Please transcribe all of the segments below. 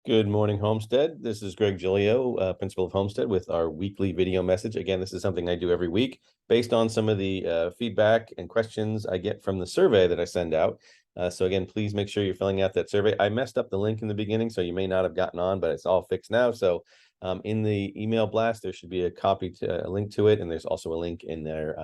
Good morning, Homestead. This is Greg Giglio, Principal of Homestead, with our weekly video message. Again, this is something I do every week based on some of the feedback and questions I get from the survey that I send out. So again, please make sure you're filling out that survey. I messed up the link in the beginning, so you may not have gotten on, but it's all fixed now. So in the email blast, there should be a link to it, and there's also a link in there.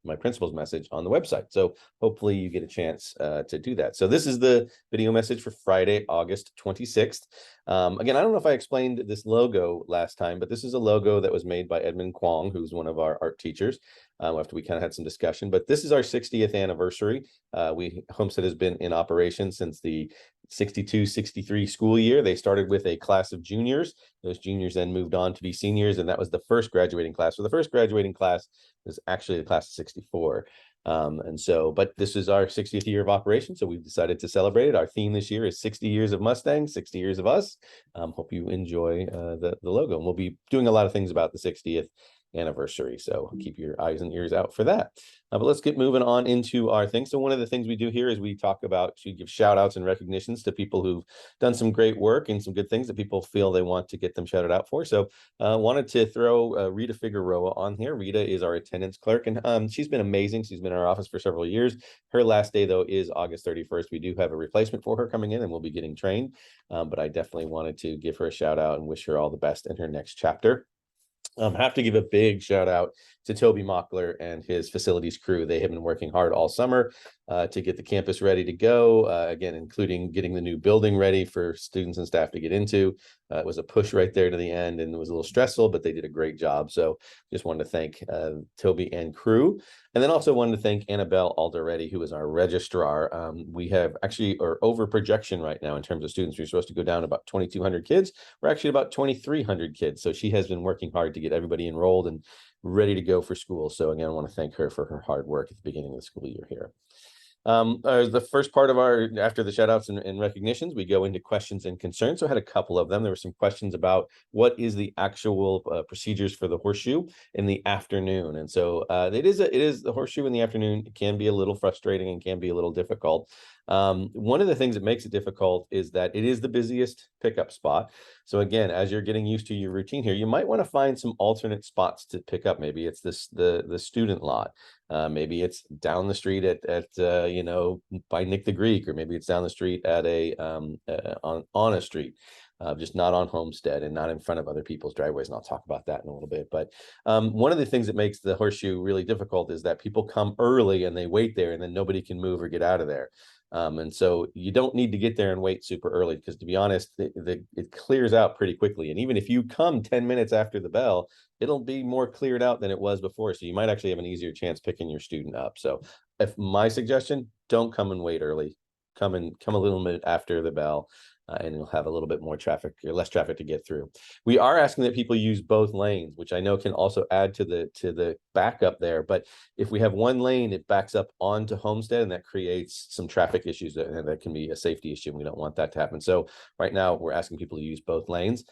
My principal's message on the website. So hopefully you get a chance to do that. So this is the video message for Friday, August 26th. Again, I don't know if I explained this logo last time, but this is a logo that was made by Edmund Kwong, who's one of our art teachers, after we kind of had some discussion. But this is our 60th anniversary. Homestead has been in operation since the 62-63 school year. They started with a class of juniors. Those juniors then moved on to be seniors, and that was the first graduating class. So the first graduating class is actually the class of 64. But this is our 60th year of operation, so we've decided to celebrate it. Our theme this year is 60 years of Mustangs, 60 years of us. Hope you enjoy the logo, and we'll be doing a lot of things about the 60th anniversary, so keep your eyes and ears out for that. But let's get moving on into our thing. So one of the things we do here is we talk about to give shout outs and recognitions to people who've done some great work and some good things that people feel they want to get them shouted out for. So wanted to throw Rita Figueroa on here. Rita is our attendance clerk, and she's been amazing. She's been in our office for several years. Her last day, though, is August 31st. We do have a replacement for her coming in, and we'll be getting trained. But I definitely wanted to give her a shout out and wish her all the best in her next chapter. Have to give a big shout out to Toby Mockler and his facilities crew. They have been working hard all summer to get the campus ready to go, again, including getting the new building ready for students and staff to get into. It was a push right there to the end, and it was a little stressful, but they did a great job. So just wanted to thank Toby and crew. And then also wanted to thank Annabelle Alderetti, who is our registrar. We have actually are over projection right now in terms of students. We're supposed to go down about 2,200 kids. We're actually about 2,300 kids. So she has been working hard to get everybody enrolled and ready to go for school. So again, I want to thank her for her hard work at the beginning of the school year here. The first part of after the shout outs and recognitions, we go into questions and concerns. So I had a couple of them. There were some questions about what is the actual procedures for the horseshoe in the afternoon. And so it is the horseshoe in the afternoon. It can be a little frustrating and can be a little difficult. One of the things that makes it difficult is that it is the busiest pickup spot. So again, as you're getting used to your routine here, you might want to find some alternate spots to pick up. Maybe it's the student lot. Maybe it's down the street at by Nick the Greek, or maybe it's down the street at on a street, just not on Homestead and not in front of other people's driveways. And I'll talk about that in a little bit. But one of the things that makes the horseshoe really difficult is that people come early and they wait there, and then nobody can move or get out of there. And so you don't need to get there and wait super early, because to be honest, it clears out pretty quickly. And even if you come 10 minutes after the bell, it'll be more cleared out than it was before. So you might actually have an easier chance picking your student up. So if my suggestion, don't come and wait early. Come a little bit after the bell. And you'll have a little bit more traffic or less traffic to get through. We are asking that people use both lanes, which I know can also add to the backup there. But if we have one lane, it backs up onto Homestead, and that creates some traffic issues, and that can be a safety issue. And we don't want that to happen. So right now we're asking people to use both lanes.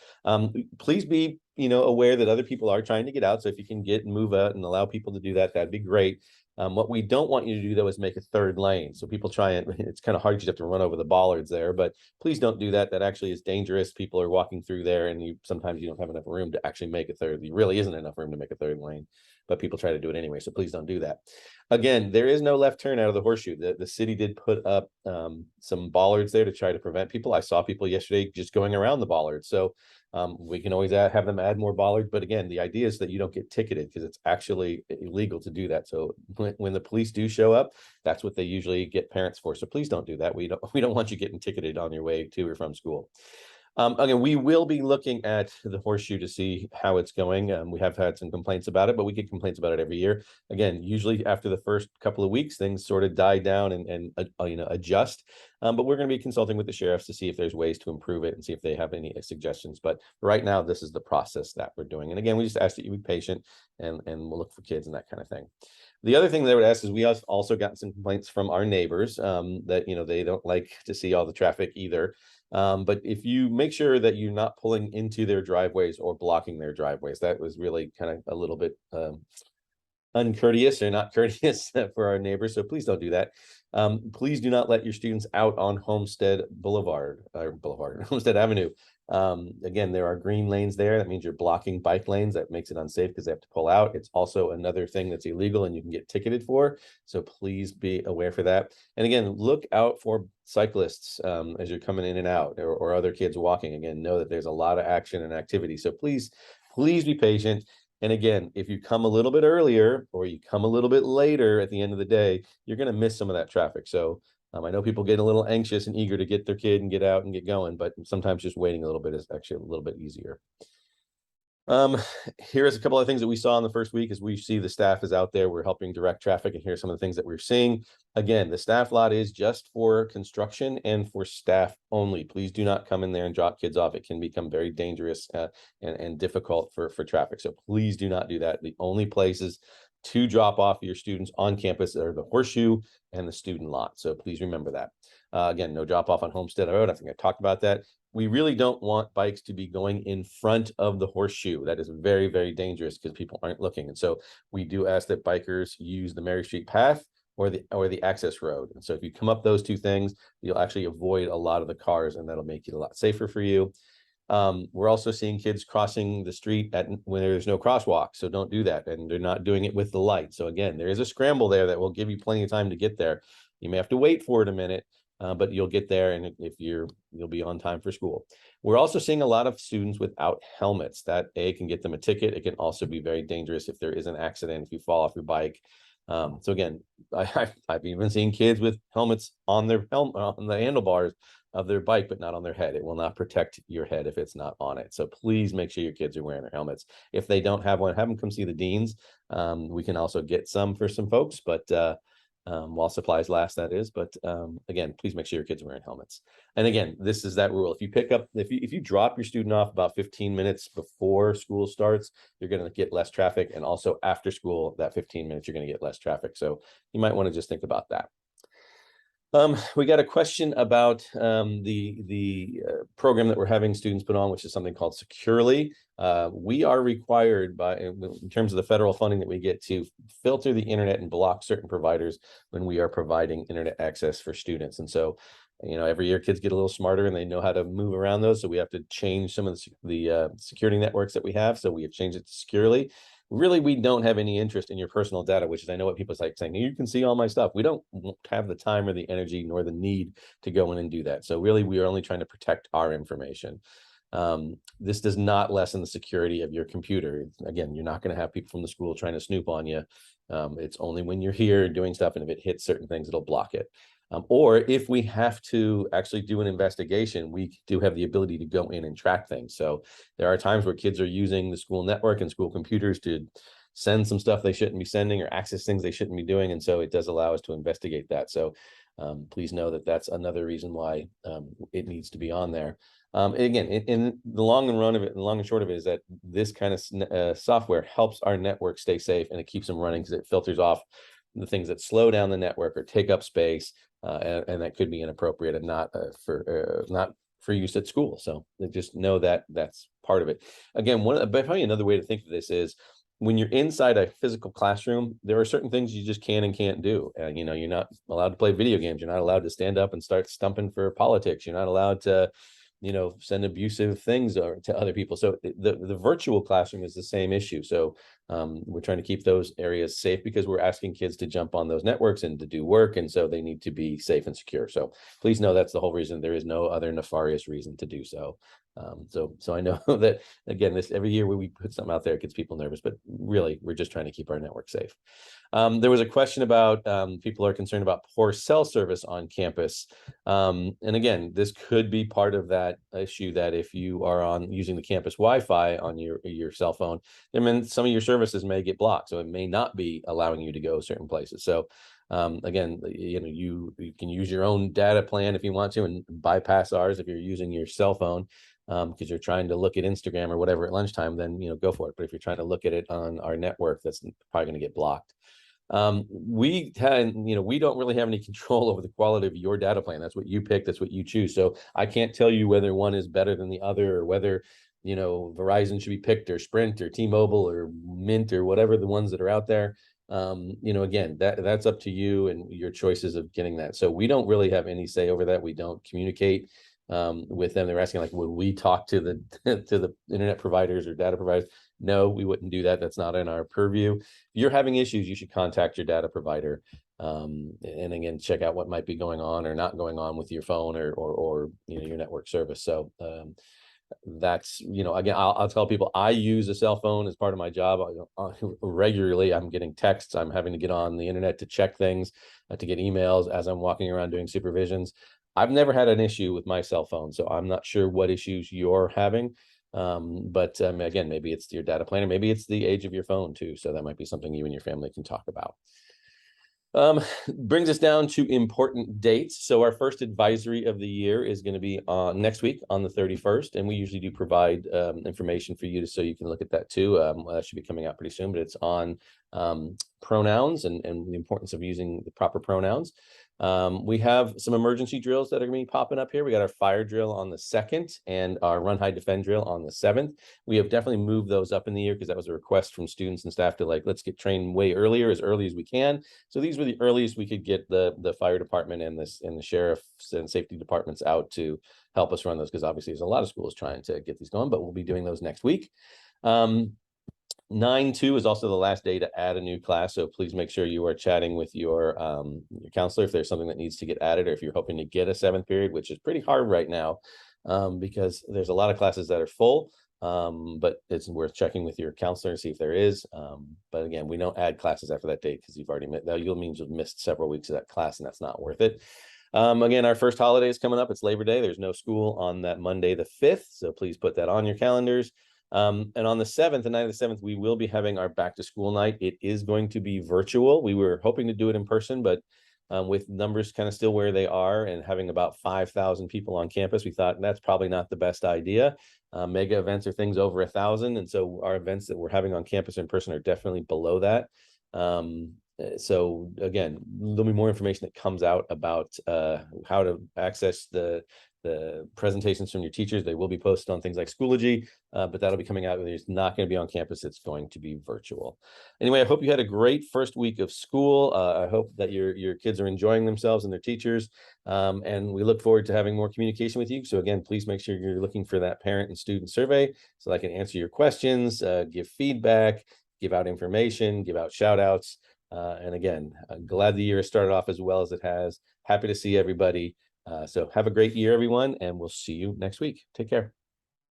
Please be aware that other people are trying to get out. So if you can get and move out and allow people to do that, that'd be great. What we don't want you to do, though, is make a third lane. So people try, and it's kind of hard because you have to run over the bollards there, but please don't do that. That actually is dangerous. People are walking through there, and sometimes you don't have enough room to actually make a third. There really isn't enough room to make a third lane, but people try to do it anyway. So please don't do that. Again, there is no left turn out of the horseshoe. The city did put up some bollards there to try to prevent people. I saw people yesterday just going around the bollards. So we can always have them add more bollards. But again, the idea is that you don't get ticketed, because it's actually illegal to do that. So when the police do show up, that's what they usually get parents for. So please don't do that. We don't want you getting ticketed on your way to or from school. Again, we will be looking at the horseshoe to see how it's going. We have had some complaints about it, but we get complaints about it every year. Again, usually after the first couple of weeks, things sort of die down and adjust. But we're going to be consulting with the sheriffs to see if there's ways to improve it and see if they have any suggestions. But right now, this is the process that we're doing. And again, we just ask that you be patient, and we'll look for kids and that kind of thing. The other thing that I would ask is, we also gotten some complaints from our neighbors that they don't like to see all the traffic either. But if you make sure that you're not pulling into their driveways or blocking their driveways, that was really kind of a little bit uncourteous or not courteous for our neighbors. So please don't do that. Please do not let your students out on Homestead Homestead Avenue. Again, there are green lanes there. That means you're blocking bike lanes. That makes it unsafe because they have to pull out. It's also another thing that's illegal and you can get ticketed for. So please be aware for that. And again, look out for cyclists as you're coming in and out, or other kids walking. Again, know that there's a lot of action and activity. So please be patient. And again, if you come a little bit earlier or you come a little bit later at the end of the day, you're going to miss some of that traffic. So I know people get a little anxious and eager to get their kid and get out and get going, but sometimes just waiting a little bit is actually a little bit easier. Here's a couple of things that we saw in the first week. As we see the staff is out there, we're helping direct traffic, and here's some of the things that we're seeing. Again, the staff lot is just for construction and for staff only. Please do not come in there and drop kids off. It can become very dangerous and difficult for traffic. So please do not do that. The only places to drop off your students on campus are the Horseshoe and the student lot. So please remember that. Again, no drop off on Homestead Road. I think I talked about that. We really don't want bikes to be going in front of the Horseshoe. That is very, very dangerous because people aren't looking. And so we do ask that bikers use the Mary Street path or the access road. And so if you come up those two things, you'll actually avoid a lot of the cars, and that'll make it a lot safer for you. We're also seeing kids crossing the street when there's no crosswalk. So don't do that. And they're not doing it with the light. So again, there is a scramble there that will give you plenty of time to get there. You may have to wait for it a minute, but you'll get there, and if you'll be on time for school. We're also seeing a lot of students without helmets. That can get them a ticket. It can also be very dangerous if there is an accident, if you fall off your bike. So again, I've even seen kids with helmets on their on the handlebars of their bike, but not on their head. It will not protect your head if it's not on it. So please make sure your kids are wearing their helmets. If they don't have one, have them come see the deans. We can also get some for some folks, but while supplies last, that is. But again, please make sure your kids are wearing helmets. And again, this is that rule. If you drop your student off about 15 minutes before school starts, you're going to get less traffic. And also after school, that 15 minutes, you're going to get less traffic. So you might want to just think about that. We got a question about the program that we're having students put on, which is something called Securely. We are required in terms of the federal funding that we get, to filter the internet and block certain providers when we are providing internet access for students. And so, every year kids get a little smarter and they know how to move around those. So we have to change some of the security networks that we have. So we have changed it to Securely. Really, we don't have any interest in your personal data, which is, I know what people like saying, you can see all my stuff. We don't have the time or the energy nor the need to go in and do that. So really, we are only trying to protect our information. This does not lessen the security of your computer. Again, you're not going to have people from the school trying to snoop on you. It's only when you're here doing stuff, and if it hits certain things, it'll block it. Or if we have to actually do an investigation, we do have the ability to go in and track things. So there are times where kids are using the school network and school computers to send some stuff they shouldn't be sending or access things they shouldn't be doing. And so it does allow us to investigate that. So please know that that's another reason why it needs to be on there. Again, in the long and short of it is that this kind of software helps our network stay safe, and it keeps them running because it filters off the things that slow down the network or take up space, and that could be inappropriate and not for use at school. So just know that that's part of it. Again, probably another way to think of this is, when you're inside a physical classroom, there are certain things you just can and can't do. And you're not allowed to play video games. You're not allowed to stand up and start stumping for politics. You're not allowed to send abusive things to other people. So the virtual classroom is the same issue. So we're trying to keep those areas safe, because we're asking kids to jump on those networks and to do work. And so they need to be safe and secure. So please know that's the whole reason. There is no other nefarious reason to do so. So I know that, again, every year when we put something out there, it gets people nervous, but really we're just trying to keep our network safe. There was a question about people are concerned about poor cell service on campus. And again, this could be part of that issue, that if you are using the campus Wi-Fi on your cell phone, then some of your services may get blocked. So it may not be allowing you to go certain places. So again, you can use your own data plan if you want to, and bypass ours if you're using your cell phone. Because you're trying to look at Instagram or whatever at lunchtime, then go for it. But if you're trying to look at it on our network, that's probably going to get blocked. We don't really have any control over the quality of your data plan. That's what you pick. That's what you choose. So I can't tell you whether one is better than the other, or whether Verizon should be picked, or Sprint, or T-Mobile, or Mint, or whatever the ones that are out there. Again, that's up to you and your choices of getting that. So we don't really have any say over that. We don't communicate with them. They're asking like, would we talk to the to the internet providers or data providers? No, we wouldn't do that. That's not in our purview. If you're having issues, you should contact your data provider. And again, check out what might be going on or not going on with your phone or your network service. So that's again, I'll tell people I use a cell phone as part of my job. Regularly I'm getting texts, I'm having to get on the internet to check things, to get emails as I'm walking around doing supervisions. I've never had an issue with my cell phone, so I'm not sure what issues you're having. But again, maybe it's your data plan, or maybe it's the age of your phone too, so that might be something you and your family can talk about. Brings us down to important dates. So our first advisory of the year is going to be on next week on the 31st, and we usually do provide information for you so you can look at that too. That should be coming out pretty soon, but it's on pronouns and the importance of using the proper pronouns. We have some emergency drills that are going to be popping up here. We got our fire drill on the 2nd and our run, hide, defend drill on the 7th. We have definitely moved those up in the year because that was a request from students and staff to let's get trained way earlier, as early as we can. So these were the earliest we could get the fire department and the sheriff's and safety departments out to help us run those, because obviously there's a lot of schools trying to get these going, but we'll be doing those next week. 9/2 is also the last day to add a new class, so please make sure you are chatting with your counselor if there's something that needs to get added, or if you're hoping to get a 7th period, which is pretty hard right now because there's a lot of classes that are full, but it's worth checking with your counselor and see if there is. But again, we don't add classes after that date because you've missed several weeks of that class, and that's not worth it. Again, our first holiday is coming up. It's Labor Day. There's no school on that Monday the 5th, so please put that on your calendars. And on the 7th, the night of the 7th, we will be having our back to school night. It is going to be virtual. We were hoping to do it in person, but with numbers kind of still where they are and having about 5,000 people on campus, we thought that's probably not the best idea. Mega events are things over 1,000. And so our events that we're having on campus in person are definitely below that. So again, there'll be more information that comes out about how to access the presentations from your teachers. They will be posted on things like Schoology, but that'll be coming out. It's not going to be on campus. It's going to be virtual. Anyway, I hope you had a great first week of school. I hope that your kids are enjoying themselves and their teachers. And we look forward to having more communication with you. So again, please make sure you're looking for that parent and student survey so I can answer your questions, give feedback, give out information, give out shout outs. And again, I'm glad the year has started off as well as it has. Happy to see everybody. So have a great year, everyone, and we'll see you next week. Take care.